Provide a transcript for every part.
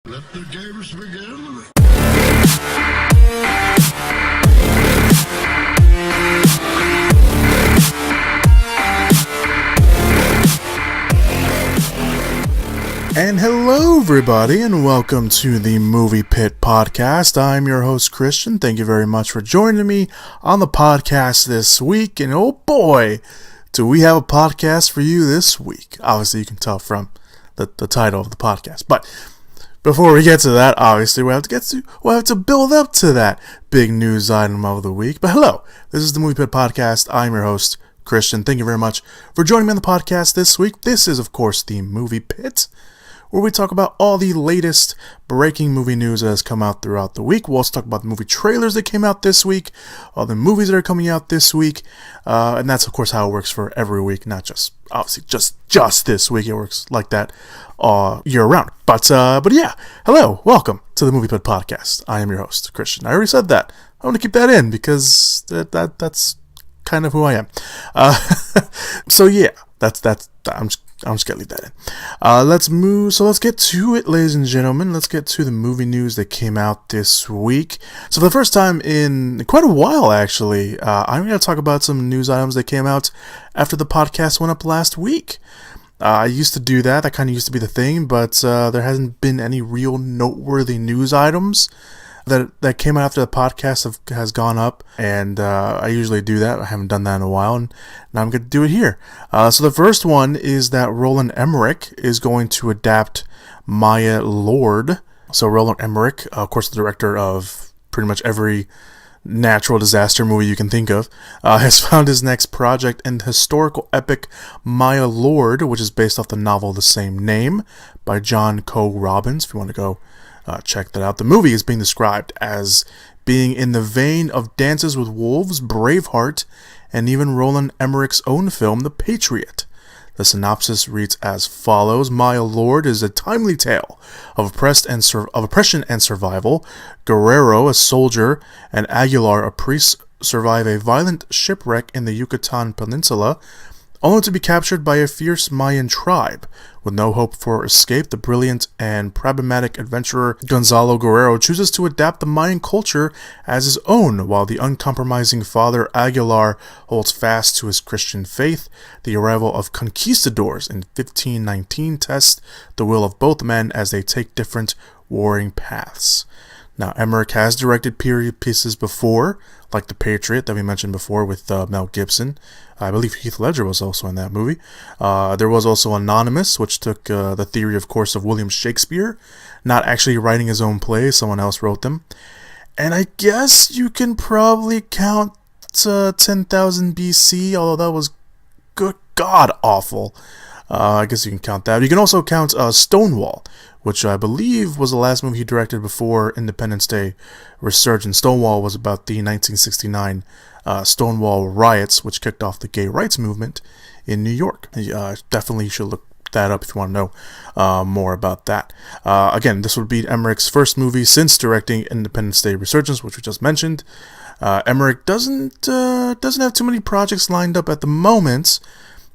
Let the games begin. And hello everybody, and welcome to the Movie Pit Podcast. I'm your host Christian. Thank you very much for joining me on the podcast this week. And oh boy, do we have a podcast for you this week. Obviously you can tell from the title of the podcast. But before we get to that, obviously we'll have to build up to that big news item of the week. But hello, this is the Movie Pit Podcast. I'm your host Christian. Thank you very much for joining me on the podcast this week. This is of course the Movie Pit, where we talk about all the latest breaking movie news that has come out throughout the week. We'll also talk about the movie trailers that came out this week, all the movies that are coming out this week, and that's of course how it works for every week, not just obviously just this week. It works like that year round. But yeah, hello, welcome to the Movie Pit Podcast. I am your host Christian. I already said that. I want to keep that in because that's kind of who I am. So yeah, that's I'm just gonna leave that in. Let's get to it, ladies and gentlemen. Let's get to the movie news that came out this week. So for the first time in quite a while, actually, I'm gonna talk about some news items that came out after the podcast went up last week. I used to do that. That kind of used to be the thing, but there hasn't been any real noteworthy news items that came out after the podcast has gone up, and I usually do that. I haven't done that in a while, and now I'm going to do it here. So the first one is that Roland Emmerich is going to adapt Maya Lord. So Roland Emmerich, of course the director of pretty much every natural disaster movie you can think of, has found his next project in the historical epic Maya Lord, which is based off the novel of the same name by John Coe Robbins, if you want to go check that out. The movie is being described as being in the vein of Dances with Wolves, Braveheart, and even Roland Emmerich's own film, The Patriot. The synopsis reads as follows. Maya Lord is a timely tale of oppression and survival. Guerrero, a soldier, and Aguilar, a priest, survive a violent shipwreck in the Yucatan Peninsula, only to be captured by a fierce Mayan tribe. With no hope for escape, the brilliant and pragmatic adventurer Gonzalo Guerrero chooses to adapt the Mayan culture as his own, while the uncompromising father Aguilar holds fast to his Christian faith. The arrival of conquistadors in 1519 tests the will of both men as they take different warring paths. Now, Emmerich has directed period pieces before, like The Patriot that we mentioned before with Mel Gibson. I believe Heath Ledger was also in that movie. There was also Anonymous, which took the theory, of course, of William Shakespeare, not actually writing his own plays, someone else wrote them. And I guess you can probably count 10,000 BC, although that was good god awful. I guess you can count that. You can also count Stonewall, which I believe was the last movie he directed before Independence Day resurgence. Stonewall was about the 1969 Stonewall riots, which kicked off the gay rights movement in New York. Definitely should look that up if you want to know more about that. Again, this would be Emmerich's first movie since directing Independence Day resurgence, which we just mentioned. Emmerich doesn't have too many projects lined up at the moment.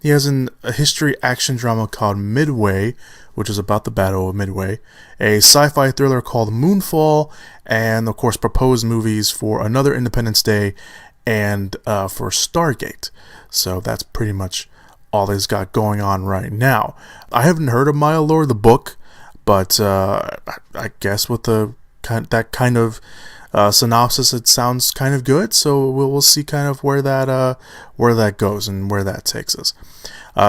He has a history action drama called Midway, which is about the Battle of Midway, a sci-fi thriller called Moonfall, and of course proposed movies for Another Independence Day and for Stargate. So that's pretty much all he's got going on right now. I haven't heard of Maya Lord, the book, but I guess with that kind of synopsis, it sounds kind of good. So we'll see kind of where that goes and where that takes us.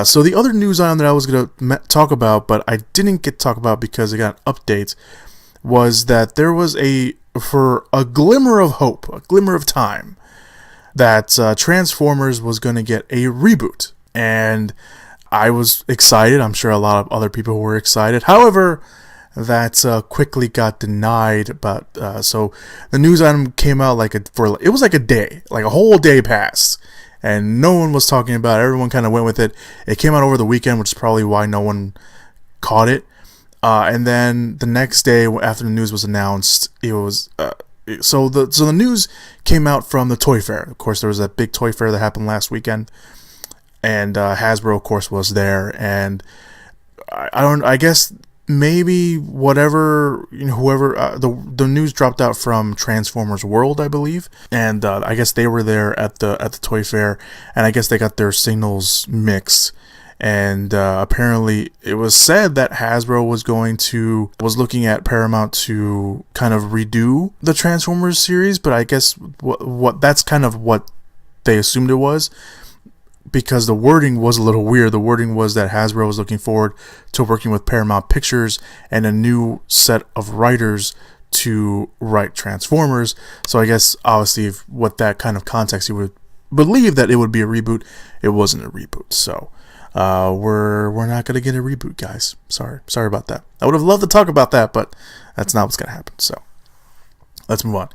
So the other news item that I was going to talk about, but I didn't get to talk about because I got an update, was that there was for a glimmer of hope, a glimmer of time, that Transformers was going to get a reboot. And I was excited. I'm sure a lot of other people were excited. However, that quickly got denied. But so the news item came out it was like a day, like a whole day passed, and no one was talking about it. Everyone kind of went with it. It came out over the weekend, which is probably why no one caught it. And then the next day, after the news was announced, it was so the news came out from the Toy Fair. Of course, there was that big Toy Fair that happened last weekend, and Hasbro, of course, was there. And I guess maybe whatever, whoever, the news dropped out from Transformers World, I believe, and I guess they were there at the toy fair, and I guess they got their signals mixed, and apparently it was said that Hasbro was looking at Paramount to kind of redo the Transformers series, but I guess what that's kind of what they assumed it was, because the wording was a little weird. The wording was that Hasbro was looking forward to working with Paramount Pictures and a new set of writers to write Transformers. So I guess, obviously, what that kind of context, you would believe that it would be a reboot. It wasn't a reboot. So we're not going to get a reboot, guys. Sorry about that. I would have loved to talk about that, but that's not what's going to happen. So let's move on.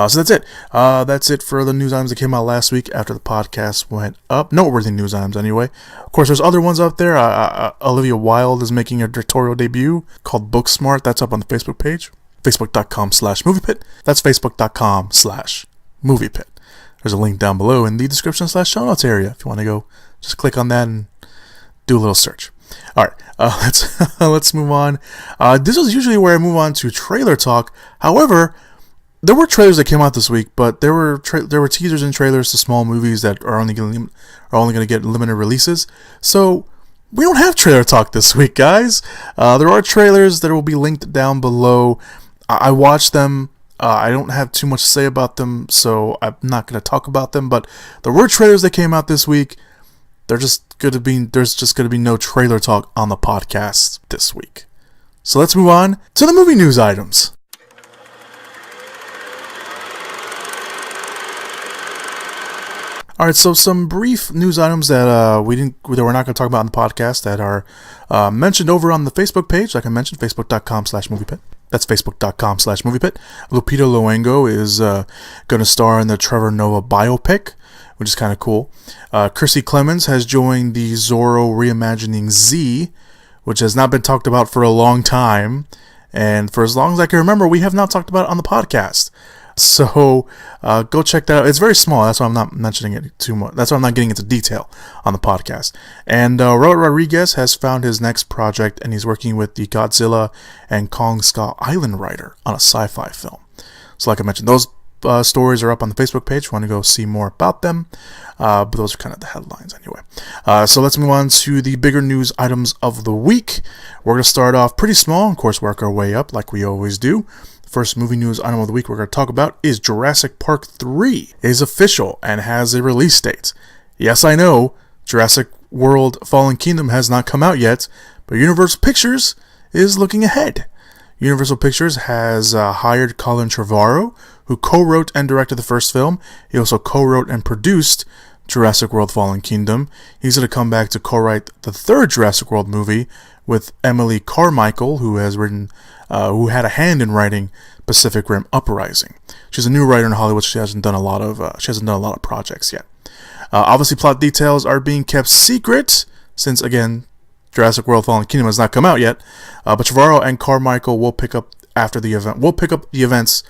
So that's it. That's it for the news items that came out last week after the podcast went up. Noteworthy news items, anyway. Of course, there's other ones out there. Olivia Wilde is making a directorial debut called Booksmart. That's up on the Facebook page. Facebook.com/MoviePit. That's Facebook.com/MoviePit. There's a link down below in the description/show notes area. If you want to go, just click on that and do a little search. All right, let's move on. This is usually where I move on to trailer talk. However, there were trailers that came out this week, but there were teasers and trailers to small movies that are only going to get limited releases. So we don't have trailer talk this week, guys. There are trailers that will be linked down below. I watched them. I don't have too much to say about them, so I'm not going to talk about them. But there were trailers that came out this week. There's just going to be no trailer talk on the podcast this week. So let's move on to the movie news items. All right, so some brief news items that we're not going to talk about on the podcast that are mentioned over on the Facebook page. Like I mentioned, facebook.com/moviepit. That's facebook.com/moviepit. Lupita Nyong'o is going to star in the Trevor Noah biopic, which is kind of cool. Kiersey Clemons has joined the Zorro reimagining Z, which has not been talked about for a long time, and for as long as I can remember, we have not talked about it on the podcast. So go check that out. It's very small. That's why I'm not mentioning it too much. That's why I'm not getting into detail on the podcast. And Robert Rodriguez has found his next project, and he's working with the Godzilla and Kong Skull Island writer on a sci-fi film. So like I mentioned, those stories are up on the Facebook page if you want to go see more about them. But those are kind of the headlines anyway. So let's move on to the bigger news items of the week. We're going to start off pretty small, and of course work our way up like we always do. First movie news item of the week we're going to talk about is Jurassic Park 3 is official and has a release date. Yes, I know, Jurassic World Fallen Kingdom has not come out yet, but Universal Pictures is looking ahead. Universal Pictures has hired Colin Trevorrow, who co-wrote and directed the first film. He also co-wrote and produced Jurassic World Fallen Kingdom. He's going to come back to co-write the third Jurassic World movie with Emily Carmichael, who had a hand in writing Pacific Rim Uprising. She's a new writer in Hollywood. She hasn't done a lot of projects yet. Obviously, plot details are being kept secret since, again, Jurassic World Fallen Kingdom has not come out yet. But Trevorrow and Carmichael will pick up the events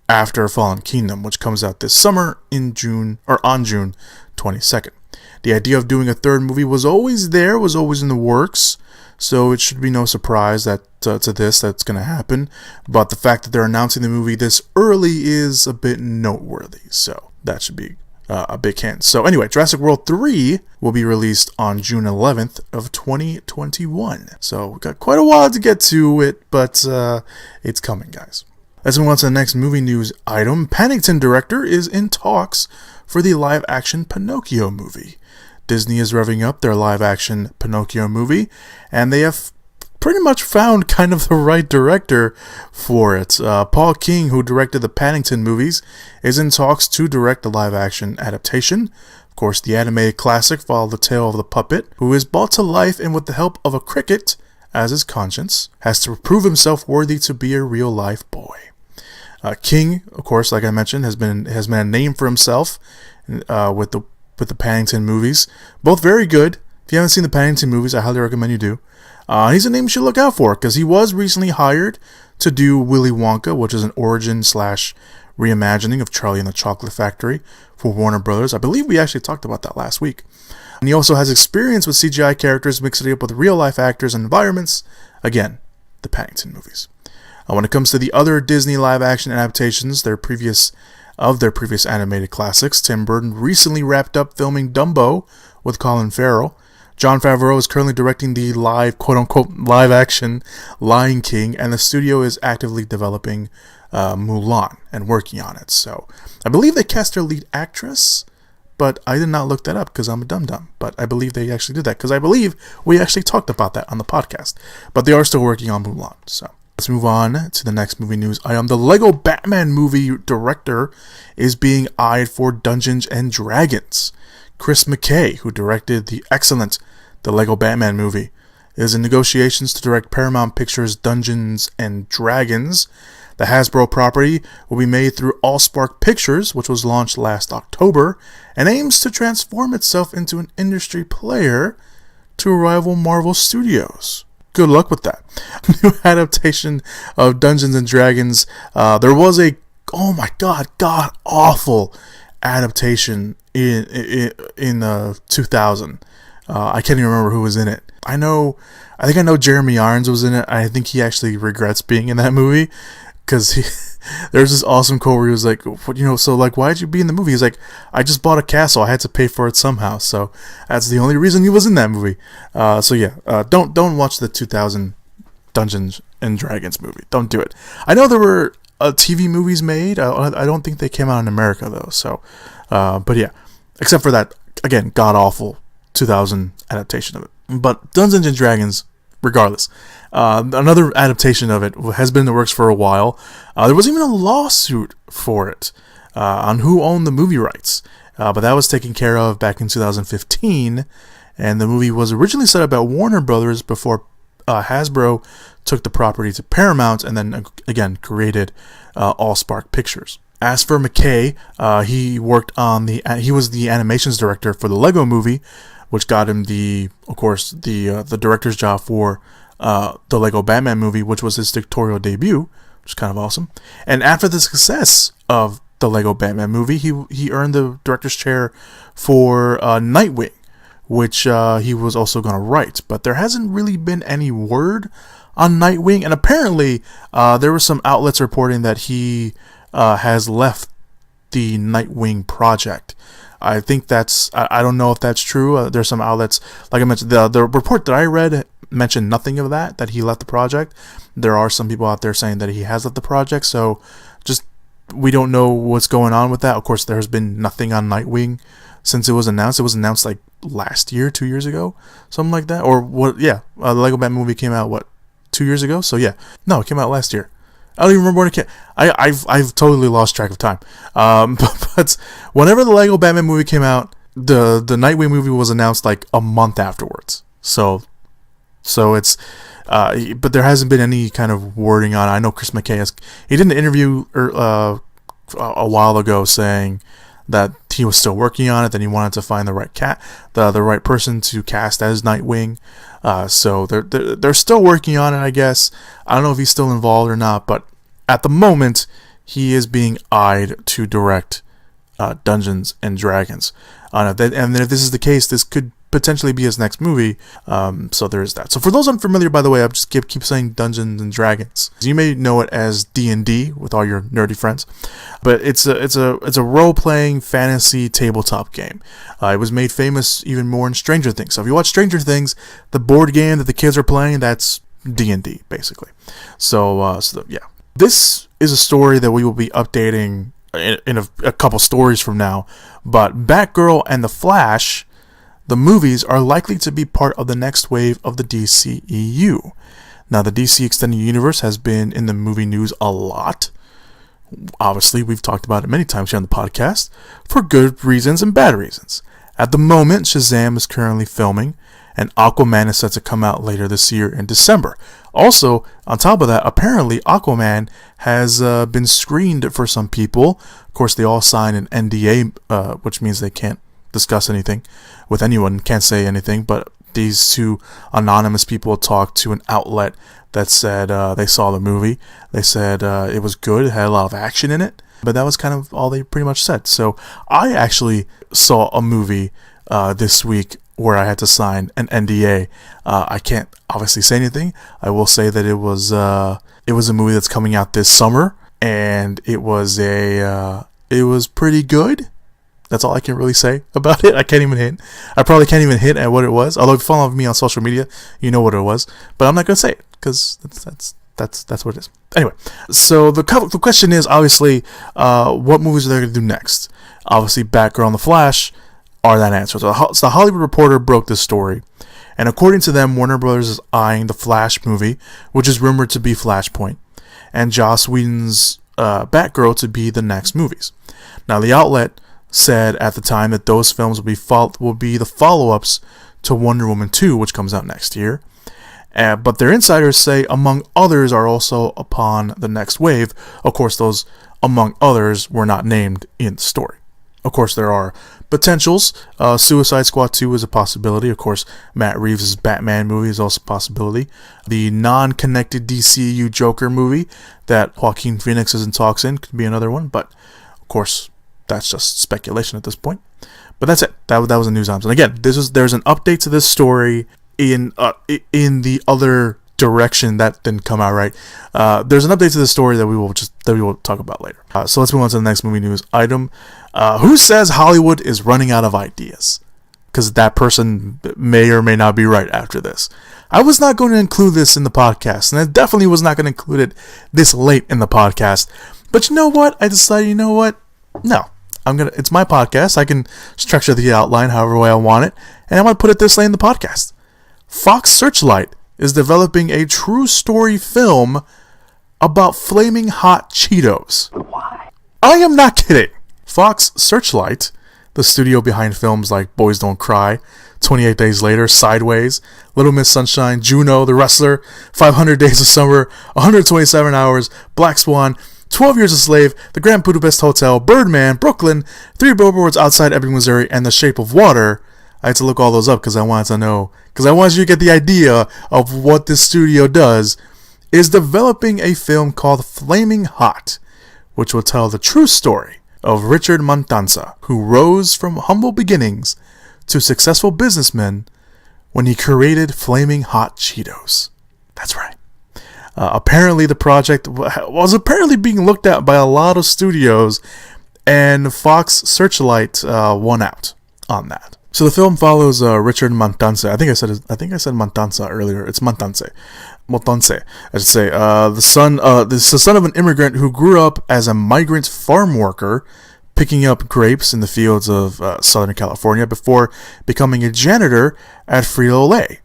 after Fallen Kingdom, which comes out this summer on June 22nd. The idea of doing a third movie was always in the works. So it should be no surprise that's going to happen. But the fact that they're announcing the movie this early is a bit noteworthy. So that should be a big hint. So anyway, Jurassic World 3 will be released on June 11th of 2021. So we've got quite a while to get to it, but it's coming, guys. Let's move on to the next movie news item. Paddington director is in talks for the live-action Pinocchio movie. Disney is revving up their live-action Pinocchio movie, and they have pretty much found kind of the right director for it. Paul King, who directed the Paddington movies, is in talks to direct the live-action adaptation. Of course, the animated classic followed the tale of the puppet, who is brought to life and with the help of a cricket as his conscience, has to prove himself worthy to be a real-life boy. King, of course, like I mentioned, has been a name for himself with the Paddington movies. Both very good. If you haven't seen the Paddington movies, I highly recommend you do. He's a name you should look out for because he was recently hired to do Willy Wonka, which is an origin/reimagining of Charlie and the Chocolate Factory for Warner Brothers. I believe we actually talked about that last week. And he also has experience with CGI characters, mixing it up with real-life actors and environments. Again, the Paddington movies. When it comes to the other Disney live-action adaptations, their previous animated classics, Tim Burton recently wrapped up filming Dumbo with Colin Farrell. Jon Favreau is currently directing the quote-unquote live-action Lion King, and the studio is actively developing Mulan and working on it. So, I believe they cast their lead actress, but I did not look that up because I'm a dum-dum. But I believe they actually did that because I believe we actually talked about that on the podcast. But they are still working on Mulan, so. Let's move on to the next movie news item. The Lego Batman movie director is being eyed for Dungeons and Dragons. Chris McKay, who directed the excellent The Lego Batman movie, is in negotiations to direct Paramount Pictures' Dungeons and Dragons. The Hasbro property will be made through Allspark Pictures, which was launched last October, and aims to transform itself into an industry player to rival Marvel Studios. Good luck with that. New adaptation of Dungeons and Dragons. There was a god awful adaptation in 2000. I can't even remember who was in it. I think I know Jeremy Irons was in it. I think he actually regrets being in that movie because there's this awesome quote where he was like, so like, why'd you be in the movie? He's like, I just bought a castle. I had to pay for it somehow. So that's the only reason he was in that movie. Don't watch the 2000 Dungeons and Dragons movie. Don't do it. I know there were TV movies made. I don't think they came out in America though. So, but yeah, except for that, again, god awful 2000 adaptation of it. But Dungeons and Dragons, regardless, another adaptation of it has been in the works for a while. There was even a lawsuit for it on who owned the movie rights, but that was taken care of back in 2015, and the movie was originally set up at Warner Brothers before Hasbro took the property to Paramount and then again created Allspark Pictures. As for McKay, he was the animations director for the Lego movie, which got him the director's job for the Lego Batman movie, which was his directorial debut, which is kind of awesome. And after the success of the Lego Batman movie, he earned the director's chair for Nightwing, which he was also going to write. But there hasn't really been any word on Nightwing, and apparently there were some outlets reporting that he has left the Nightwing project. I think I don't know if that's true. There's some outlets, like I mentioned, the report that I read mentioned nothing of that he left the project. There are some people out there saying that he has left the project, so we don't know what's going on with that. Of course, there has been nothing on Nightwing since it was announced. It was announced like last year, 2 years ago, something like that. Or what? Yeah, the Lego Batman movie came out 2 years ago? So yeah, no, it came out last year. I don't even remember when it came. I've totally lost track of time. But whenever the Lego Batman movie came out, the Nightwing movie was announced like a month afterwards. So it's but there hasn't been any kind of wording on it. I know Chris McKay he did an interview a while ago saying that he was still working on it, that he wanted to find the right person to cast as Nightwing. So they're still working on it, I guess. I don't know if he's still involved or not, but at the moment, he is being eyed to direct Dungeons and Dragons. And if this is the case, this could potentially be his next movie. So there is that. So for those unfamiliar, by the way, I just keep saying Dungeons and Dragons. You may know it as D&D with all your nerdy friends, but it's a role-playing fantasy tabletop game. It was made famous even more in Stranger Things. So if you watch Stranger Things, the board game that the kids are playing, that's D&D basically. So yeah, this is a story that we will be updating in a couple stories from now. But Batgirl and the Flash, the movies, are likely to be part of the next wave of the DCEU. Now, the DC Extended Universe has been in the movie news a lot. Obviously, we've talked about it many times here on the podcast, for good reasons and bad reasons. At the moment, Shazam is currently filming, and Aquaman is set to come out later this year in December. Also, on top of that, apparently Aquaman has been screened for some people. Of course, they all sign an NDA, which means they can't discuss anything with anyone, can't say anything, but these two anonymous people talked to an outlet that said they saw the movie. They said it was good, it had a lot of action in it, but that was kind of all they pretty much said. So I actually saw a movie this week where I had to sign an NDA. I can't obviously say anything. I will say that it was a movie that's coming out this summer, and it was pretty good. That's all I can really say about it. I probably can't even hint at what it was. Although if you follow me on social media, you know what it was. But I'm not gonna say it because that's what it is. Anyway, so the question is obviously, what movies are they gonna do next? Obviously, Batgirl and the Flash are that answer. So the Hollywood Reporter broke this story, and according to them, Warner Brothers is eyeing the Flash movie, which is rumored to be Flashpoint, and Joss Whedon's Batgirl to be the next movies. Now, the outlet said at the time that those films will be the follow-ups to Wonder Woman 2, which comes out next year. But their insiders say, among others, are also upon the next wave. Of course, those among others were not named in the story. Of course, there are potentials. Suicide Squad 2 is a possibility. Of course, Matt Reeves' Batman movie is also a possibility. The non-connected DCEU Joker movie that Joaquin Phoenix is in talks in could be another one. But, of course, that's just speculation at this point. But that's it. That was the news items. And again, there's an update to this story in the other direction that didn't come out right. There's an update to this story that we will talk about later. So let's move on to the next movie news item. Who says Hollywood is running out of ideas? Because that person may or may not be right after this. I was not going to include this in the podcast, and I definitely was not going to include it this late in the podcast. But you know what? I decided, no. It's my podcast. I can structure the outline however way I want it, and I'm going to put it this late in the podcast. Fox Searchlight is developing a true story film about flaming hot Cheetos. Why? I am not kidding. Fox Searchlight, the studio behind films like Boys Don't Cry, 28 Days Later, Sideways, Little Miss Sunshine, Juno, The Wrestler, 500 Days of Summer, 127 Hours, Black Swan, 12 Years a Slave, The Grand Budapest Hotel, Birdman, Brooklyn, 3 Billboards Outside Ebbing, Missouri, and The Shape of Water. I had to look all those up because I wanted you to get the idea of what this studio does, is developing a film called Flaming Hot, which will tell the true story of Richard Montanza, who rose from humble beginnings to successful businessman when he created Flaming Hot Cheetos. That's right. Apparently the project was being looked at by a lot of studios, and Fox Searchlight won out on that. So the film follows Richard Montanza. I think I said Montanza earlier. It's Montanze, I should say. The son of an immigrant who grew up as a migrant farm worker, picking up grapes in the fields of Southern California before becoming a janitor at Frito-Lay.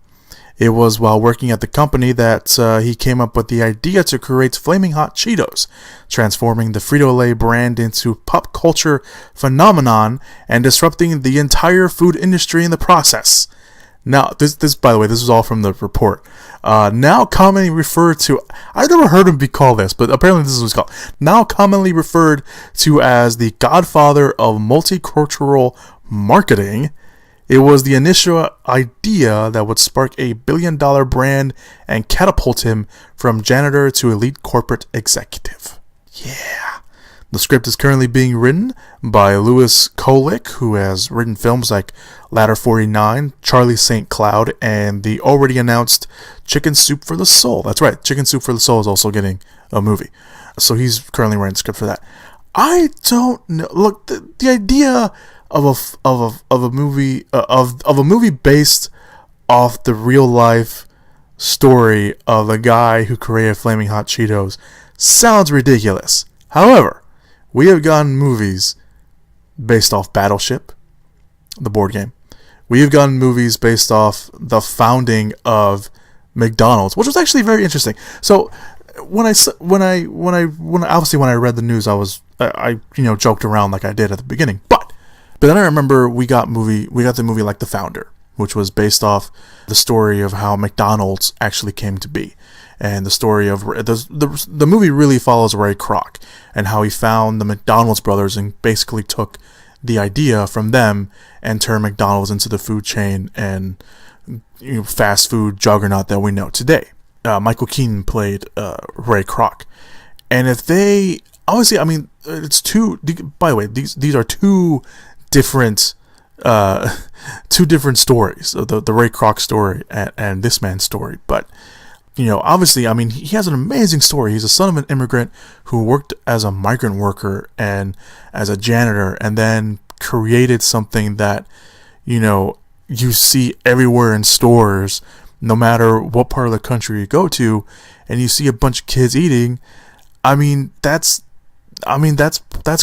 It was while working at the company that he came up with the idea to create Flaming Hot Cheetos, transforming the Frito-Lay brand into pop culture phenomenon and disrupting the entire food industry in the process. Now, this by the way, this is all from the report. Now commonly referred to, I've never heard him be called this, but apparently this is what it's called. Now commonly referred to as the godfather of multicultural marketing. It was the initial idea that would spark a billion-dollar brand and catapult him from janitor to elite corporate executive. Yeah. The script is currently being written by Louis Kolick, who has written films like Ladder 49, Charlie St. Cloud, and the already announced Chicken Soup for the Soul. That's right, Chicken Soup for the Soul is also getting a movie. So he's currently writing the script for that. I don't know. Look, the idea of a movie based off the real life story of the guy who created Flaming Hot Cheetos sounds ridiculous. However, we have gotten movies based off Battleship, the board game. We have gotten movies based off the founding of McDonald's, which was actually very interesting. So when I read the news, I joked around like I did at the beginning, but then I remember we got the movie like The Founder, which was based off the story of how McDonald's actually came to be. And the story of the movie really follows Ray Kroc and how he found the McDonald's brothers and basically took the idea from them and turned McDonald's into the food chain and fast food juggernaut that we know today. Michael Keaton played Ray Kroc, and if they obviously, it's two. By the way, these are two different two different stories, the Ray Kroc story and this man's story. But, obviously, I mean, he has an amazing story. He's a son of an immigrant who worked as a migrant worker and as a janitor, and then created something that, you see everywhere in stores, no matter what part of the country you go to, and you see a bunch of kids eating. That's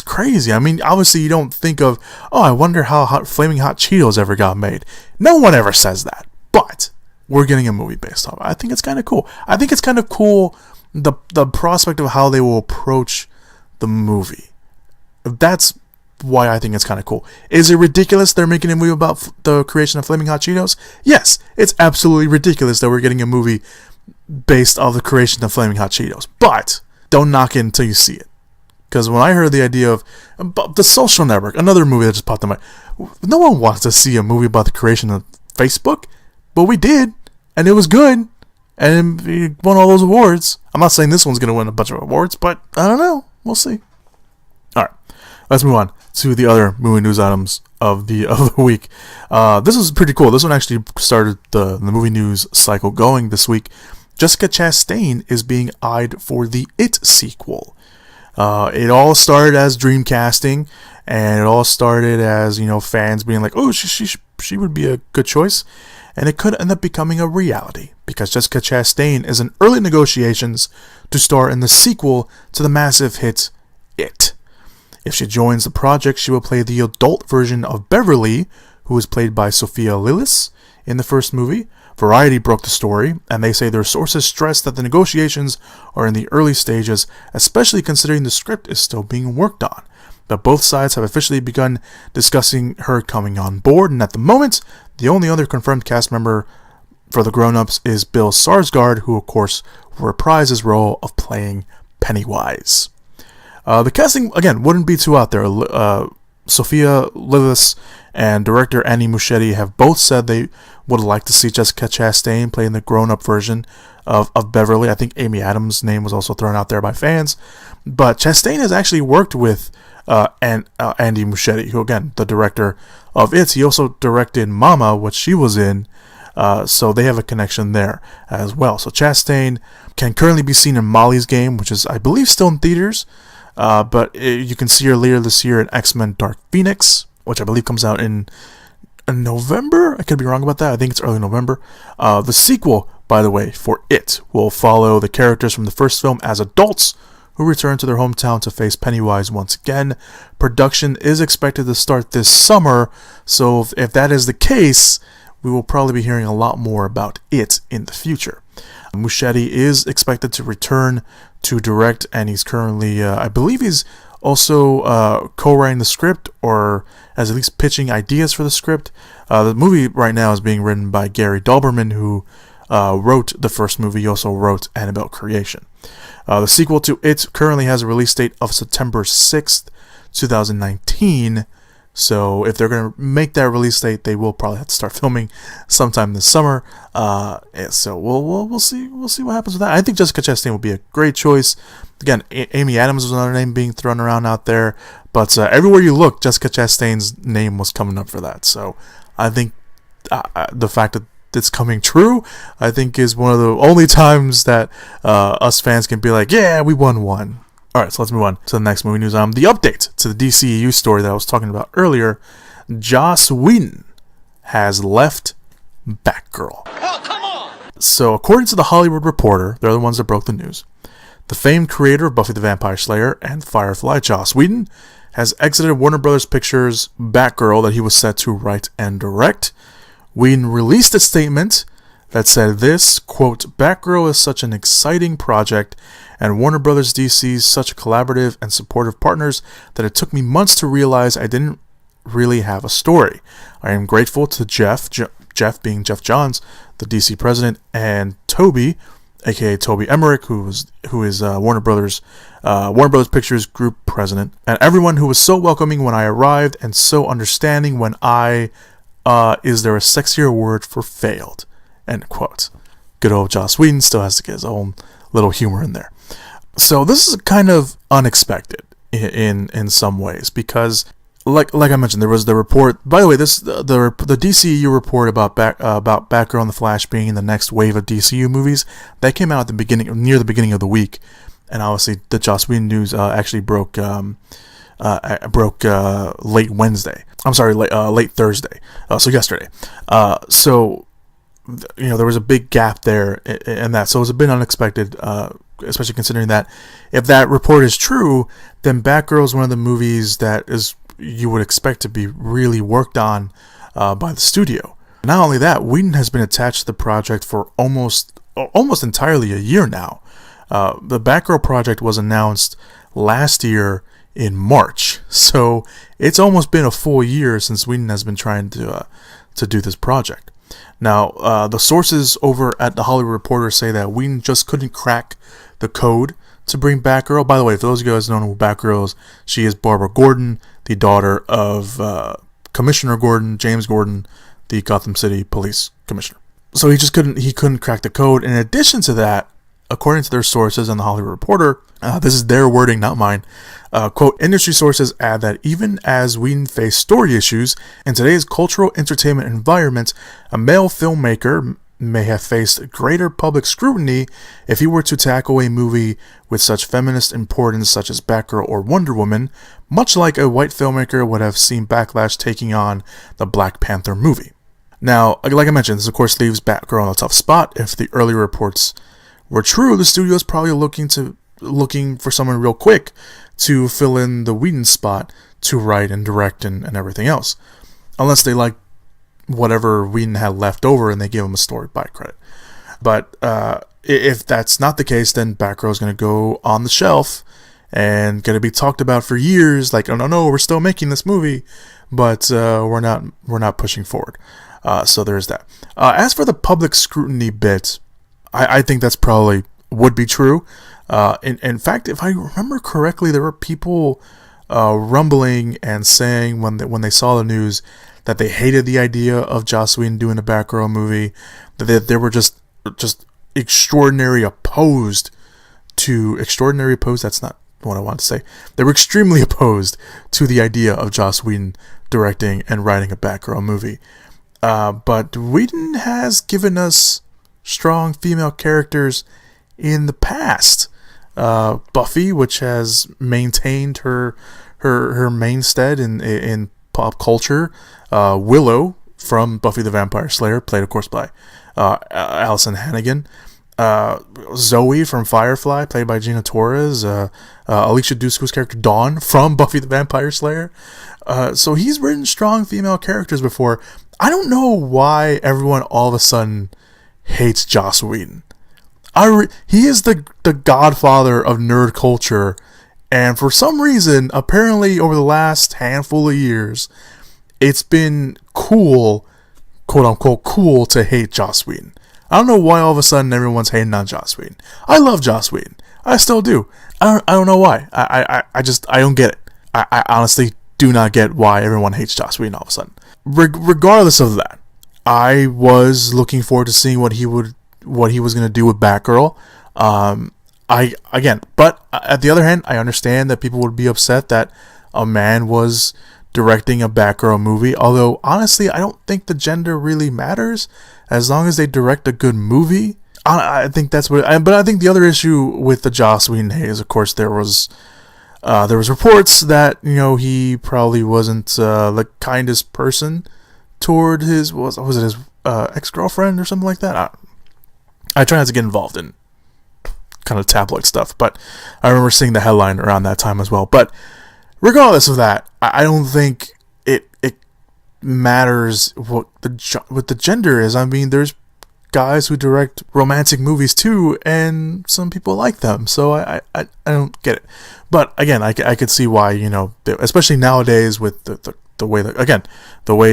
crazy. I mean, obviously you don't think of, I wonder how Flaming Hot Cheetos ever got made. No one ever says that. But we're getting a movie based on it. I think it's kind of cool. I think it's kind of cool, the prospect of how they will approach the movie. That's why I think it's kind of cool. Is it ridiculous they're making a movie about the creation of Flaming Hot Cheetos? Yes, it's absolutely ridiculous that we're getting a movie based on the creation of Flaming Hot Cheetos. But don't knock it until you see it. Because when I heard the idea of The Social Network, another movie that just popped in my mind, no one wants to see a movie about the creation of Facebook, but we did, and it was good, and it won all those awards. I'm not saying this one's going to win a bunch of awards, but I don't know. We'll see. All right, let's move on to the other movie news items of the week. This is pretty cool. This one actually started the movie news cycle going this week. Jessica Chastain is being eyed for the It sequel. It all started as dream casting, and it all started as, fans being like, oh, she would be a good choice, and it could end up becoming a reality, because Jessica Chastain is in early negotiations to star in the sequel to the massive hit It. If she joins the project, she will play the adult version of Beverly, who was played by Sophia Lillis in the first movie. Variety broke the story, and they say their sources stress that the negotiations are in the early stages, especially considering the script is still being worked on. But both sides have officially begun discussing her coming on board, and at the moment, the only other confirmed cast member for the grown-ups is Bill Skarsgård, who of course will reprise his role of playing Pennywise. The casting, again, wouldn't be too out there. Sophia Lillis and director Andy Muschietti have both said they would like to see Jessica Chastain play in the grown-up version of Beverly. I think Amy Adams' name was also thrown out there by fans. But Chastain has actually worked with Andy Muschietti, who, again, the director of It. He also directed Mama, which she was in. So they have a connection there as well. So Chastain can currently be seen in Molly's Game, which is, I believe, still in theaters. But you can see her later this year in X-Men Dark Phoenix, which I believe comes out in November. I could be wrong about that. I think it's early November. The sequel, by the way, for It will follow the characters from the first film as adults who return to their hometown to face Pennywise once again. Production is expected to start this summer, so if that is the case, we will probably be hearing a lot more about It in the future. Muschietti is expected to return to direct, and he's currently, I believe he's also co-writing the script, or as at least pitching ideas for the script. The movie right now is being written by Gary Doberman, who wrote the first movie. He also wrote Annabelle Creation. The sequel to It currently has a release date of September 6th, 2019. So if they're going to make that release date, they will probably have to start filming sometime this summer. So we'll see what happens with that. I think Jessica Chastain will be a great choice. Again, Amy Adams was another name being thrown around out there, but everywhere you look, Jessica Chastain's name was coming up for that. So I think the fact that it's coming true, I think, is one of the only times that us fans can be like, yeah, we won one. Alright, so let's move on to the next movie news. The update to the DCEU story that I was talking about earlier. Joss Whedon has left Batgirl. Oh, come on! So, according to the Hollywood Reporter, they're the ones that broke the news, the famed creator of Buffy the Vampire Slayer and Firefly, Joss Whedon, has exited Warner Bros. Pictures' Batgirl that he was set to write and direct. Whedon released a statement that said this, quote, Batgirl is such an exciting project, and Warner Bros. DC's such collaborative and supportive partners that it took me months to realize I didn't really have a story. I am grateful to Jeff being Jeff Johns, the DC president, and Toby, aka Toby Emmerich, who is Warner Brothers Pictures Group president, and everyone who was so welcoming when I arrived and so understanding when I, is there a sexier word for failed? End quote. Good old Joss Whedon still has to get his own little humor in there. So this is kind of unexpected in some ways, because like I mentioned, there was the report. By the way, the DCEU report about Batgirl and the Flash being the next wave of DCU movies that came out at the near the beginning of the week, and obviously the Joss Whedon news actually broke late Wednesday. I'm sorry, late Thursday. So yesterday. There was a big gap there in that, so it was a bit unexpected, especially considering that if that report is true, then Batgirl is one of the movies that you would expect to be really worked on by the studio. Not only that, Whedon has been attached to the project for almost entirely a year now. The Batgirl project was announced last year in March, so it's almost been a full year since Whedon has been trying to do this project. Now, the sources over at the Hollywood Reporter say that Whedon just couldn't crack the code to bring Batgirl. By the way, for those of you guys who don't know who Batgirl is, she is Barbara Gordon, the daughter of Commissioner Gordon, James Gordon, the Gotham City Police Commissioner. So he couldn't crack the code. In addition to that, according to their sources and the Hollywood Reporter, this is their wording, not mine, quote, industry sources add that even as Whedon faced story issues, in today's cultural entertainment environment, a male filmmaker may have faced greater public scrutiny if he were to tackle a movie with such feminist importance such as Batgirl or Wonder Woman, much like a white filmmaker would have seen backlash taking on the Black Panther movie. Now, like I mentioned, this of course leaves Batgirl in a tough spot. If the earlier reports were true, the studio is probably looking for someone real quick to fill in the Whedon spot to write and direct and everything else, unless they like whatever Whedon had left over and they give him a story by credit. But if that's not the case, then Batgirl is going to go on the shelf and going to be talked about for years. Like, oh no, we're still making this movie, but we're not pushing forward. So there's that. As for the public scrutiny bit, I think that's probably would be true. In fact, if I remember correctly, there were people rumbling and saying when they saw the news that they hated the idea of Joss Whedon doing a Batgirl movie, that they were just extraordinarily opposed. That's not what I want to say. They were extremely opposed to the idea of Joss Whedon directing and writing a Batgirl movie. But Whedon has given us strong female characters in the past. Buffy, which has maintained her mainstead in pop culture. Willow from Buffy the Vampire Slayer, played of course by Allison Hannigan. Zoe from Firefly, played by Gina Torres. Alicia Dusko's character Dawn from Buffy the Vampire Slayer. So he's written strong female characters before. I don't know why everyone all of a sudden hates Joss Whedon. He is the godfather of nerd culture, and for some reason, apparently over the last handful of years, it's been cool, quote unquote cool, to hate Joss Whedon. I don't know why all of a sudden everyone's hating on Joss Whedon. I love Joss Whedon. I still do. I don't know why. I don't get it. I honestly do not get why everyone hates Joss Whedon all of a sudden. Regardless of that, I was looking forward to seeing what he was going to do with Batgirl. But at the other hand, I understand that people would be upset that a man was directing a Batgirl movie. Although honestly, I don't think the gender really matters as long as they direct a good movie. I think that's what. But I think the other issue with the Joss Whedon hate is, of course, there was reports that he probably wasn't the kindest person toward his ex-girlfriend or something like that. I try not to get involved in kind of tabloid stuff, but I remember seeing the headline around that time as well. But regardless of that, I don't think it matters what the gender is. I mean, there's guys who direct romantic movies too, and some people like them, so I don't get it. But again, I could see why, especially nowadays with the way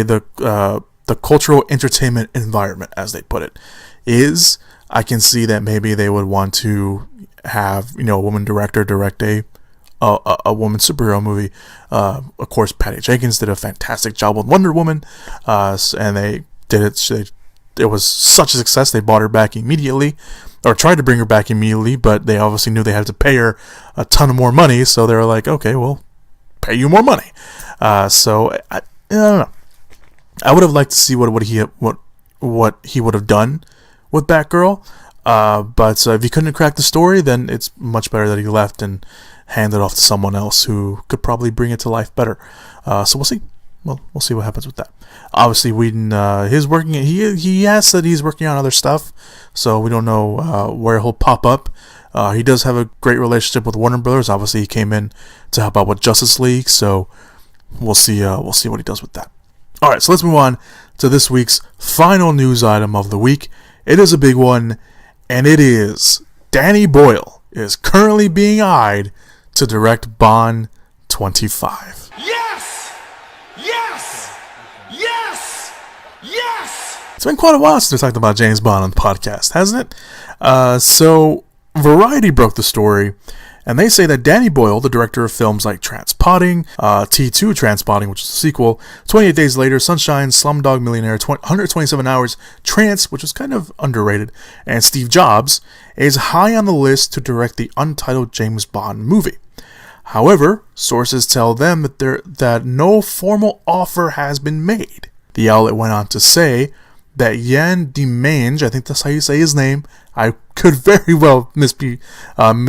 the cultural entertainment environment, as they put it, is. I can see that maybe they would want to have a woman director direct a woman superhero movie. Of course, Patty Jenkins did a fantastic job with Wonder Woman, and they did it. It was such a success, they bought her back immediately, or tried to bring her back immediately, but they obviously knew they had to pay her a ton of more money, so they were like, okay, well, pay you more money. So I don't know. I would have liked to see what he would have done with Batgirl. But if he couldn't crack the story, then it's much better that he left and handed it off to someone else who could probably bring it to life better. So we'll see. We'll see what happens with that. Obviously, Whedon, he has said he's working on other stuff, so we don't know where he'll pop up. He does have a great relationship with Warner Brothers. Obviously, he came in to help out with Justice League, so we'll see what he does with that. All right, so let's move on to this week's final news item of the week. It is a big one, and it is Danny Boyle is currently being eyed to direct Bond 25. Yes! Yes! Yes! Yes! It's been quite a while since we talked about James Bond on the podcast, hasn't it? So Variety broke the story, and they say that Danny Boyle, the director of films like Transpotting, T2 Transpotting, which is a sequel, 28 Days Later, Sunshine, Slumdog Millionaire, 127 Hours, Trance, which is kind of underrated, and Steve Jobs, is high on the list to direct the untitled James Bond movie. However, sources tell them that no formal offer has been made. The outlet went on to say that Jan Demange, I think that's how you say his name. I could very well mispronouncing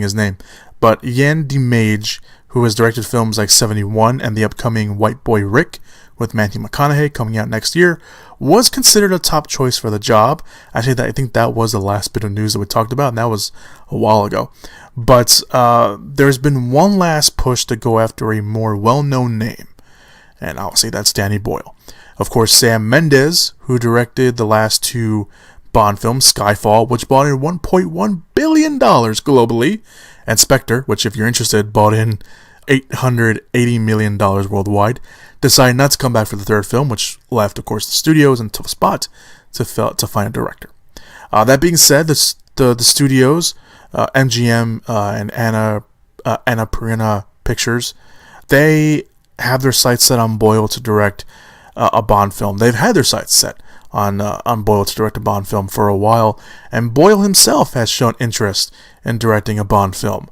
his name. But Jan Demange, who has directed films like 71 and the upcoming White Boy Rick with Matthew McConaughey coming out next year, was considered a top choice for the job. Actually, I think that was the last bit of news that we talked about, and that was a while ago. But there's been one last push to go after a more well-known name, and obviously that's Danny Boyle. Of course, Sam Mendes, who directed the last two Bond films, Skyfall, which brought in $1.1 billion globally, and Spectre, which, if you're interested, brought in $880 million worldwide, decided not to come back for the third film, which left, of course, the studios in a tough spot to find a director. That being said, the studios, MGM and Annapurna Pictures, they have their sights set on Boyle to direct a Bond film. They've had their sights set on Boyle to direct a Bond film for a while, and Boyle himself has shown interest in directing a Bond film.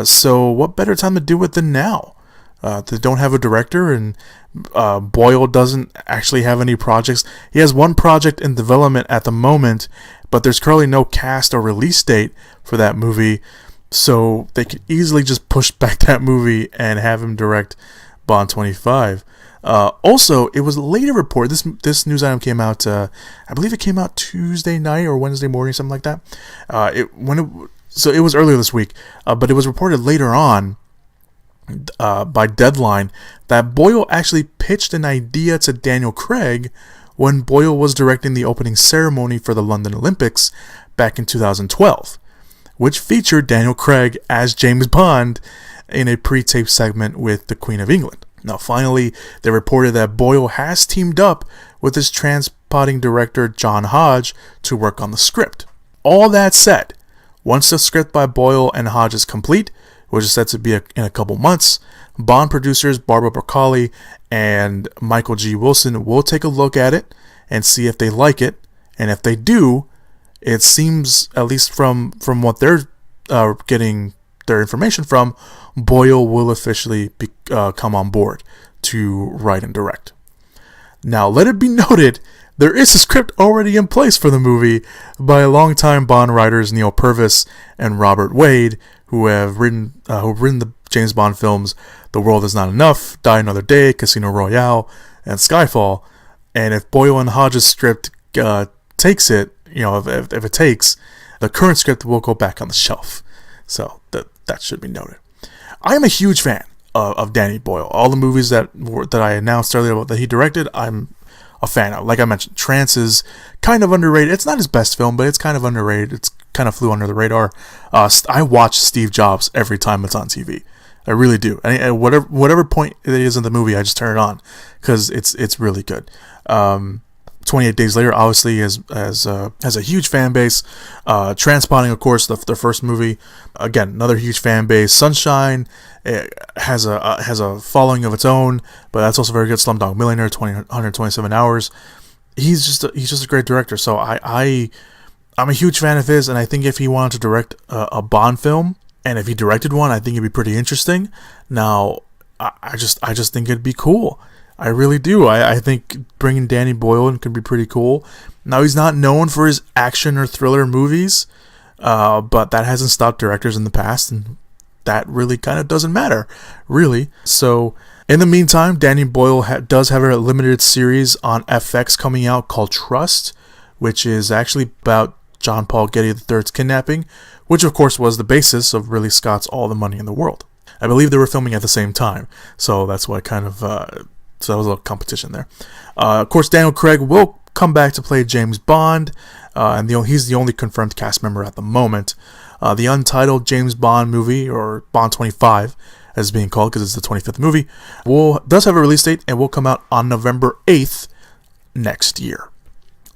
So what better time to do it than now? They don't have a director, and Boyle doesn't actually have any projects. He has one project in development at the moment, but there's currently no cast or release date for that movie, so they could easily just push back that movie and have him direct Bond 25. Also, it was later reported, this news item came out, I believe it came out Tuesday night or Wednesday morning, something like that. So it was earlier this week, but it was reported later on by Deadline that Boyle actually pitched an idea to Daniel Craig when Boyle was directing the opening ceremony for the London Olympics back in 2012, which featured Daniel Craig as James Bond in a pre-taped segment with the Queen of England. Now, finally, they reported that Boyle has teamed up with his Transpotting director John Hodge to work on the script. All that said, once the script by Boyle and Hodge is complete, which is said to be in a couple months, Bond producers Barbara Broccoli and Michael G. Wilson will take a look at it and see if they like it. And if they do, it seems, at least from what they're getting their information from, Boyle will officially come on board to write and direct. Now, let it be noted, there is a script already in place for the movie by longtime Bond writers Neil Purvis and Robert Wade, who have written the James Bond films The World Is Not Enough, Die Another Day, Casino Royale, and Skyfall. And if Boyle and Hodge's script takes it, if it takes, the current script will go back on the shelf. So that should be noted. I am a huge fan of Danny Boyle. All the movies that I announced earlier that he directed, I'm a fan of. Like I mentioned, Trance is kind of underrated. It's not his best film, but it's kind of underrated. It's kind of flew under the radar. I watch Steve Jobs every time it's on TV. I really do. And whatever point it is in the movie, I just turn it on because it's really good. 28 Days Later obviously has a huge fan base. Transpotting, of course, the first movie, again, another huge fan base. Sunshine has a following of its own, but that's also very good. Slumdog Millionaire, 127 Hours. He's just a great director. So I'm a huge fan of his, and I think if he wanted to direct a Bond film, And if he directed one, I think it'd be pretty interesting. Now, I just think it'd be cool. I really do. I think bringing Danny Boyle in could be pretty cool. Now, he's not known for his action or thriller movies, but that hasn't stopped directors in the past, and that really kind of doesn't matter, really. So, in the meantime, Danny Boyle does have a limited series on FX coming out called Trust, which is actually about John Paul Getty III's kidnapping, which of course was the basis of Ridley Scott's All the Money in the World. I believe they were filming at the same time, so that's why so that was a little competition there. Of course, Daniel Craig will come back to play James Bond, and he's the only confirmed cast member at the moment. The Untitled James Bond movie, or Bond 25, as it's being called because it's the 25th movie, does have a release date and will come out on November 8th next year.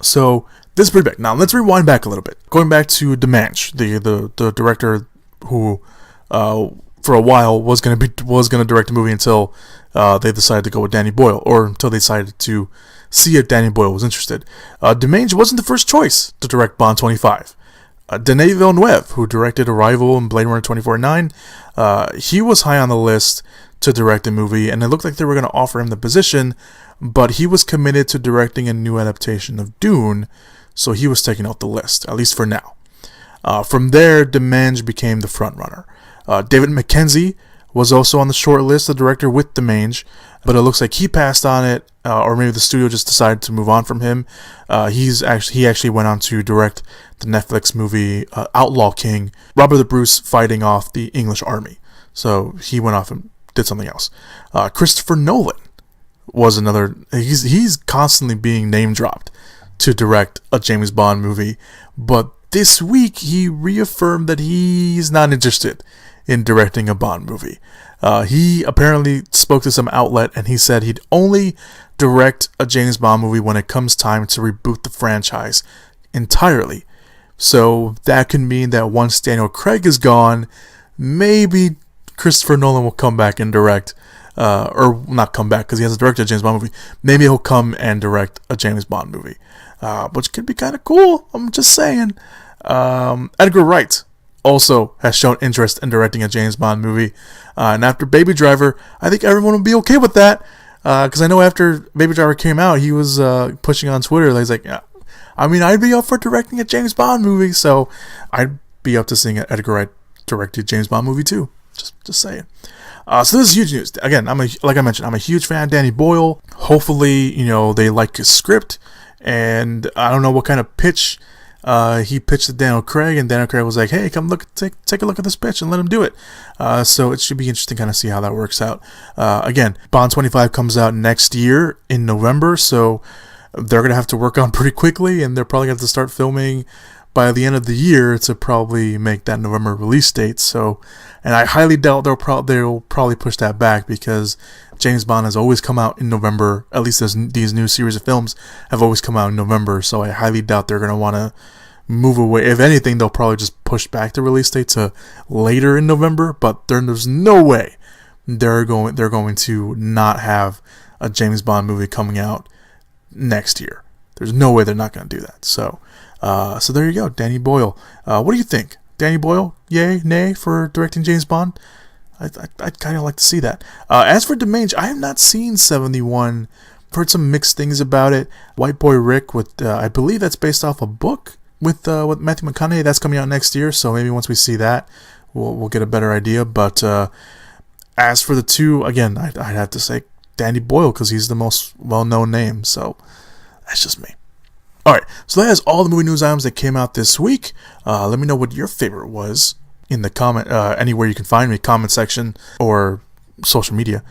So this is pretty big. Now let's rewind back a little bit. Going back to Demange, the director who for a while was gonna direct a movie until they decided to go with Danny Boyle, or until they decided to see if Danny Boyle was interested. Demange wasn't the first choice to direct Bond 25. Denis Villeneuve, who directed Arrival and Blade Runner 2049, he was high on the list to direct a movie, and it looked like they were going to offer him the position, but he was committed to directing a new adaptation of Dune, so he was taken off the list, at least for now. From there, Demange became the frontrunner. David Mackenzie was also on the short list, the director with Demange, but it looks like he passed on it, or maybe the studio just decided to move on from him. He actually went on to direct the Netflix movie Outlaw King, Robert the Bruce fighting off the English army. So he went off and did something else. Christopher Nolan was another. He's constantly being name dropped to direct a James Bond movie, but this week he reaffirmed that he's not interested in directing a Bond movie. He apparently spoke to some outlet and he said he'd only direct a James Bond movie when it comes time to reboot the franchise entirely. So that could mean that once Daniel Craig is gone, maybe Christopher Nolan will come back and direct, or not come back because he hasn't directed a James Bond movie. Maybe he'll come and direct a James Bond movie, which could be kind of cool. I'm just saying. Edgar Wright also has shown interest in directing a James Bond movie, and after Baby Driver, I think everyone will be okay with that, because I know after Baby Driver came out, he was pushing on Twitter, he's like, yeah, I mean, I'd be up for directing a James Bond movie, so I'd be up to seeing an Edgar Wright directed James Bond movie too, just saying. So this is huge news. Again, like I mentioned, I'm a huge fan of Danny Boyle. Hopefully, they like his script, and I don't know what kind of pitch he pitched to Daniel Craig, and Daniel Craig was like, hey, come take a look at this pitch and let him do it. So it should be interesting to kind of see how that works out. Again, Bond 25 comes out next year in November, so they're going to have to work on pretty quickly, and they're probably going to have to start filming by the end of the year to probably make that November release date. So, and I highly doubt they'll probably push that back, because James Bond has always come out in November. At least these new series of films have always come out in November. So I highly doubt they're going to want to move away. If anything, they'll probably just push back the release date to later in November. But there's no way they're going to not have a James Bond movie coming out next year. There's no way they're not going to do that. So there you go, Danny Boyle. What do you think? Danny Boyle, yay, nay for directing James Bond? I'd kind of like to see that. As for Demange, I have not seen 71. I've heard some mixed things about it. White Boy Rick, with I believe that's based off a book with Matthew McConaughey. That's coming out next year, so maybe once we see that, we'll get a better idea. But as for the two, again, I'd have to say Danny Boyle, because he's the most well-known name. So that's just me. Alright, so that is all the movie news items that came out this week. Let me know what your favorite was in the comment, anywhere you can find me, comment section or social media.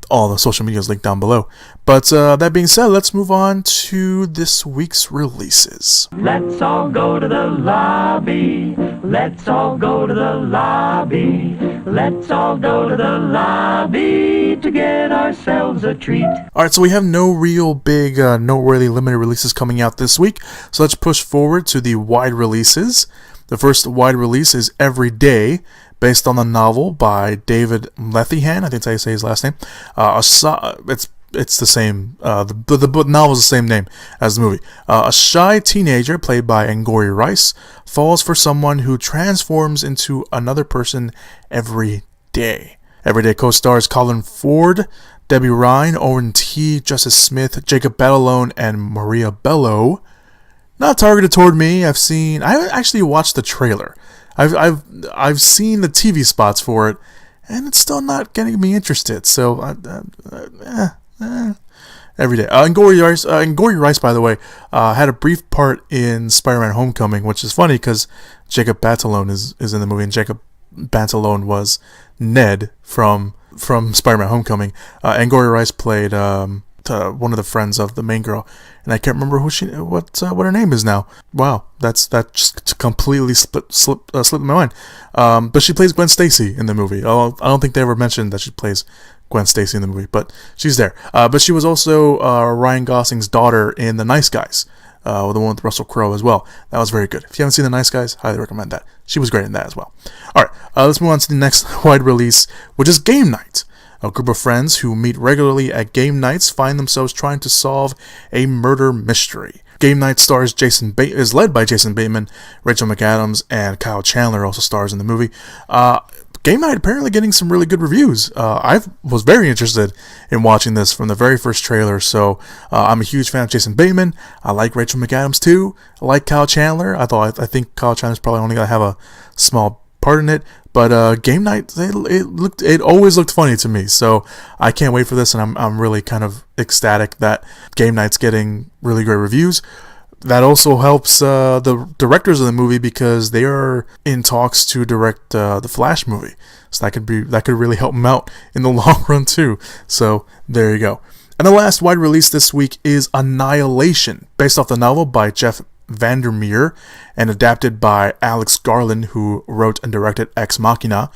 All the social media is linked down below. But that being said, let's move on to this week's releases. Let's all go to the lobby. Let's all go to the lobby. Let's all go to the lobby to get ourselves a treat. Alright, so we have no real big, noteworthy limited releases coming out this week. So let's push forward to the wide releases. The first wide release is Every Day, based on the novel by David Lethihan. I think that's how you say his last name. It's it's the same. The novel is the same name as the movie. A shy teenager played by Angourie Rice falls for someone who transforms into another person every day. Everyday co-stars Colin Ford, Debbie Ryan, Owen T, Justice Smith, Jacob Batalone, and Maria Bello. Not targeted toward me. I haven't actually watched the trailer. I've seen the TV spots for it, and it's still not getting me interested. So, every day. Angourie Rice, by the way, had a brief part in Spider-Man: Homecoming, which is funny because Jacob Batalone is in the movie, and Jacob Batalone was Ned from Spider-Man: Homecoming. Angourie Rice played one of the friends of the main girl, and I can't remember what her name is now. Wow, that just completely slipped my mind. But she plays Gwen Stacy in the movie. I don't think they ever mentioned that she plays Gwen Stacy in the movie, but she's there. But she was also Ryan Gosling's daughter in The Nice Guys, the one with Russell Crowe as well. That was very good. If you haven't seen The Nice Guys, highly recommend that. She was great in that as well. All right, let's move on to the next wide release, which is Game Night. A group of friends who meet regularly at game nights find themselves trying to solve a murder mystery. Game Night is led by Jason Bateman, Rachel McAdams, and Kyle Chandler also stars in the movie. Game Night apparently getting some really good reviews. I was very interested in watching this from the very first trailer, so I'm a huge fan of Jason Bateman. I like Rachel McAdams too. I like Kyle Chandler. I think Kyle Chandler's probably only going to have a small part in it, but Game Night, it always looked funny to me, so I can't wait for this, and I'm really kind of ecstatic that Game Night's getting really great reviews. That also helps the directors of the movie because they are in talks to direct the Flash movie, so that could really help them out in the long run too. So there you go. And the last wide release this week is Annihilation, based off the novel by Jeff Vandermeer and adapted by Alex Garland, who wrote and directed Ex Machina.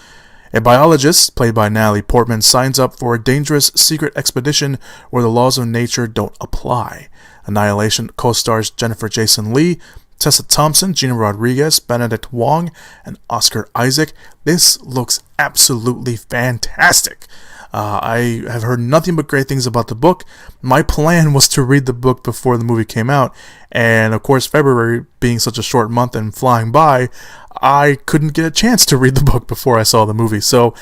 A biologist, played by Natalie Portman, signs up for a dangerous secret expedition where the laws of nature don't apply. Annihilation co-stars Jennifer Jason Leigh, Tessa Thompson, Gina Rodriguez, Benedict Wong, and Oscar Isaac. This looks absolutely fantastic. I have heard nothing but great things about the book. My plan was to read the book before the movie came out, and of course February being such a short month and flying by, I couldn't get a chance to read the book before I saw the movie. So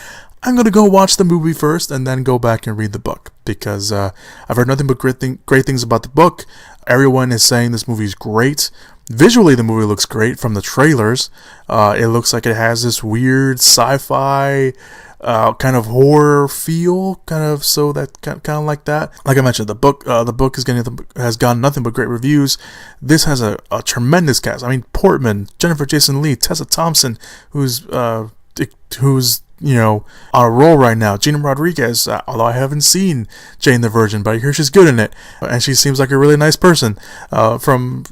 I'm going to go watch the movie first and then go back and read the book, because I've heard nothing but great things about the book. Everyone is saying this movie is great. Visually, the movie looks great from the trailers. It looks like it has this weird sci-fi kind of horror feel, kind of like that. Like I mentioned, the book has gotten nothing but great reviews. This has a tremendous cast. I mean, Portman, Jennifer Jason Leigh, Tessa Thompson, who's on a roll right now. Gina Rodriguez, although I haven't seen Jane the Virgin, but I hear she's good in it, and she seems like a really nice person from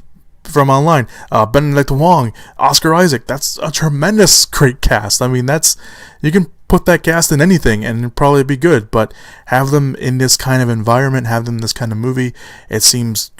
online. Benedict Wong, Oscar Isaac. That's a tremendous great cast. I mean, you can put that cast in anything and it'd probably be good, but have them in this kind of environment, have them in this kind of movie, it seems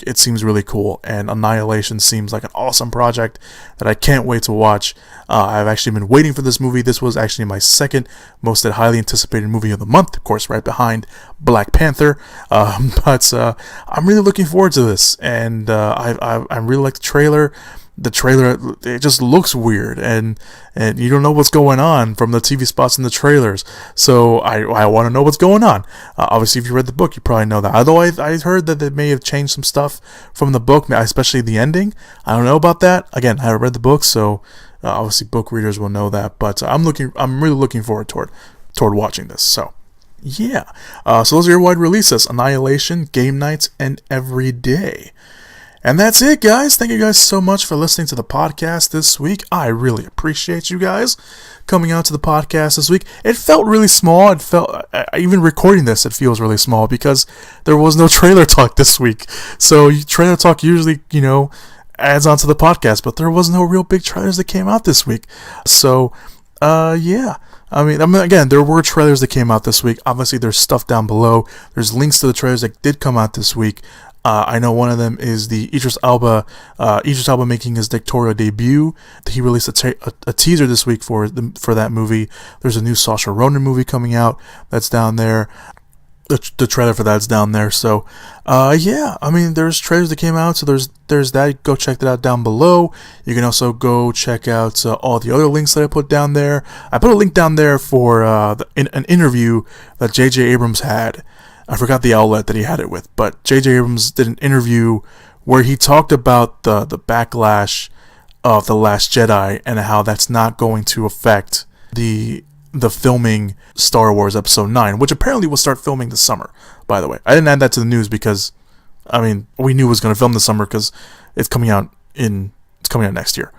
really cool. And Annihilation seems like an awesome project that I can't wait to watch. I've actually been waiting for this movie. This was actually my second most highly anticipated movie of the month, of course, right behind Black Panther. But I'm really looking forward to this, and I really like the trailer. The trailer, it just looks weird, and you don't know what's going on from the TV spots in the trailers. So I want to know what's going on. Obviously, if you read the book, you probably know that. Although I heard that they may have changed some stuff from the book, especially the ending. I don't know about that. Again, I haven't read the book, so obviously book readers will know that. But I'm really looking forward toward watching this. So yeah. So those are your wide releases: Annihilation, Game Night, and Every Day. And that's it, guys. Thank you guys so much for listening to the podcast this week. I really appreciate you guys coming out to the podcast this week. It felt really small. Even recording this, it feels really small because there was no trailer talk this week. So trailer talk usually, adds on to the podcast, but there was no real big trailers that came out this week. So, yeah. I mean, again, there were trailers that came out this week. Obviously, there's stuff down below. There's links to the trailers that did come out this week. I know one of them is the Idris Elba making his Directorial debut. He released a teaser this week for that movie. There's a new Saoirse Ronan movie coming out that's down there. the trailer for that's down there. So, yeah, I mean, there's trailers that came out, so there's that. Go check that out down below. You can also go check out all the other links that I put down there. I put a link down there for an interview that J.J. Abrams had. I forgot the outlet that he had it with, but J.J. Abrams did an interview where he talked about the backlash of The Last Jedi and how that's not going to affect the filming Star Wars Episode 9, which apparently will start filming this summer, by the way. I didn't add that to the news because, I mean, we knew it was going to film this summer because it's coming out next year.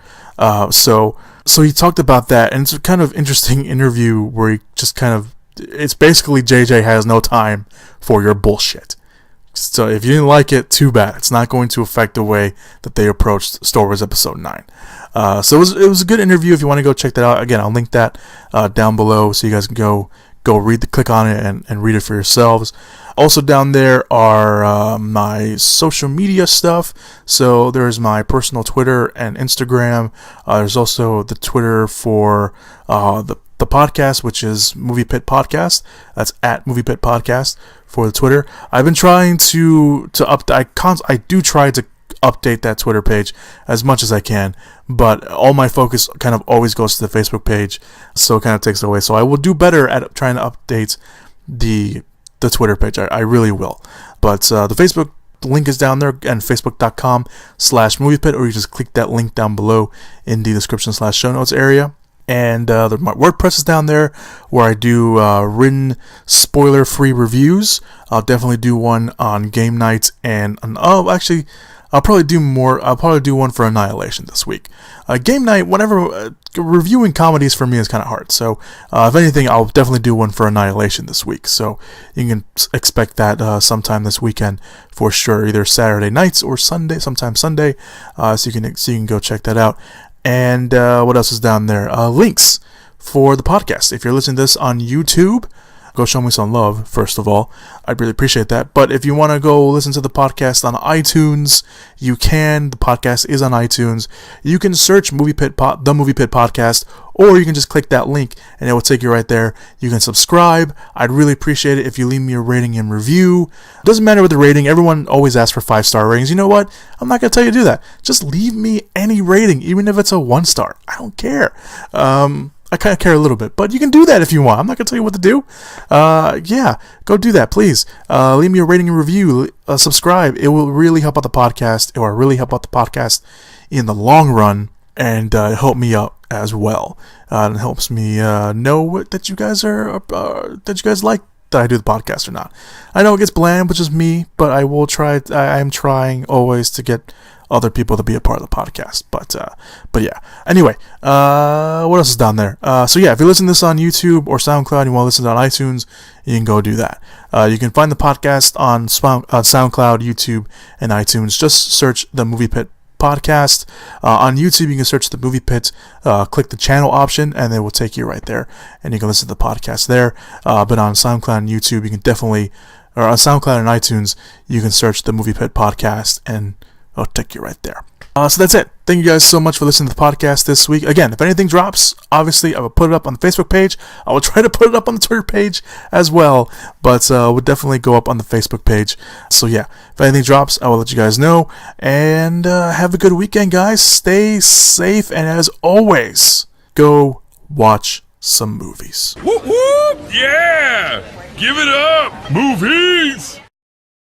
So he talked about that, and it's a kind of interesting interview where he just kind of, it's basically JJ has no time for your bullshit. So if you didn't like it, too bad. It's not going to affect the way that they approached Star Wars Episode 9. So it was a good interview. If you want to go check that out, again, I'll link that down below so you guys can go click on it and read it for yourselves. Also down there are my social media stuff. So there's my personal Twitter and Instagram. There's also the Twitter for the podcast, which is Movie Pit Podcast. That's at Movie Pit Podcast for the Twitter. I've been trying to update. I do try to update that Twitter page as much as I can, but all my focus kind of always goes to the Facebook page, so it kind of takes it away. So I will do better at trying to update the Twitter page. I really will. But the Facebook link is down there, and facebook.com/moviepit, or you just click that link down below in the description/show notes area. And my WordPress is down there, where I do written spoiler-free reviews. I'll definitely do one on game night, and I'll probably do more. I'll probably do one for Annihilation this week. Game night, whenever reviewing comedies for me is kind of hard. So if anything, I'll definitely do one for Annihilation this week. So you can expect that sometime this weekend for sure, either Saturday nights or Sunday, sometime Sunday. So you can go check that out. And what else is down there? Links for the podcast. If you're listening to this on YouTube, go show me some love, first of all. I'd really appreciate that. But if you want to go listen to the podcast on iTunes, you can. The podcast is on iTunes. You can search the Movie Pit Podcast, or you can just click that link and it will take you right there. You can subscribe. I'd really appreciate it if you leave me a rating and review. Doesn't matter with the rating. Everyone always asks for 5-star ratings. You know what? I'm not going to tell you to do that. Just leave me any rating, even if it's a 1-star. I don't care. I kind of care a little bit, but you can do that if you want. I'm not going to tell you what to do. Yeah, go do that, please. Leave me a rating and review. Subscribe. It will really help out the podcast. It will really help out the podcast in the long run, and help me out as well. It helps me know that you guys like that I do the podcast or not. I know it gets bland, which is me, but I will try. I am trying always to get other people to be a part of the podcast, but yeah. Anyway, what else is down there? So yeah, if you listen to this on YouTube or SoundCloud, and you want to listen to it on iTunes, you can go do that. You can find the podcast on SoundCloud, YouTube, and iTunes. Just search the Movie Pit Podcast. On YouTube, you can search the Movie Pit, click the channel option, and it will take you right there, and you can listen to the podcast there. But on SoundCloud and YouTube, you can definitely, or on SoundCloud and iTunes, you can search the Movie Pit Podcast, and I'll take you right there. So that's it. Thank you guys so much for listening to the podcast this week. Again, if anything drops, obviously I will put it up on the Facebook page. I will try to put it up on the Twitter page as well, but we'll definitely go up on the Facebook page. So yeah, if anything drops, I will let you guys know. And have a good weekend, guys. Stay safe, and as always, go watch some movies. Whoop whoop! Yeah! Give it up! Movies!